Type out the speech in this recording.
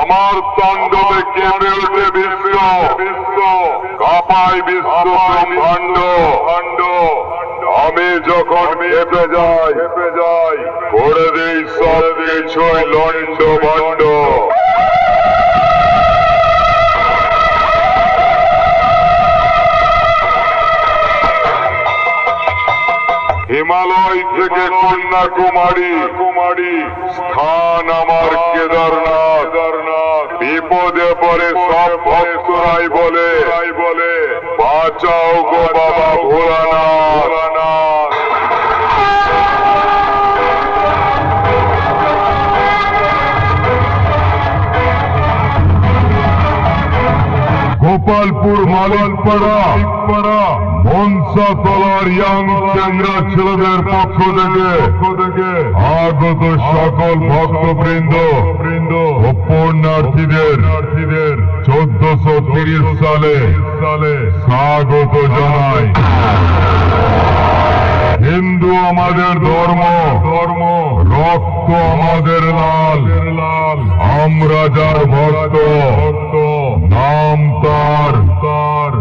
আমার তাণ্ডবে কেঁপে ওঠে বিশ্ব, কাঁপায় বিশ্ব ব্রহ্মাণ্ড। আমি যখন খেপে যাই করে দিই সব কিছুই লন্ড ভণ্ড। হিমালয় থেকে কন্যাকুমারী স্থান আমার কেদারনাথ। বিপদে পড়ে সব ভক্তরাই বলে বাঁচাও গো বাবা ভোলানাথ। গোপালপুর মালিকপাড়া মনসা তলার ইয়াং চ্যাংরা ছেলেদের পক্ষ থেকে আগত সকল ভক্তবৃন্দ ও পুণ্যার্থীদের 1430 সালে স্বাগত জানাই। হিন্দু আমাদের ধর্ম, রক্ত আমাদের লাল। আমরা যার ভক্ত, নাম তার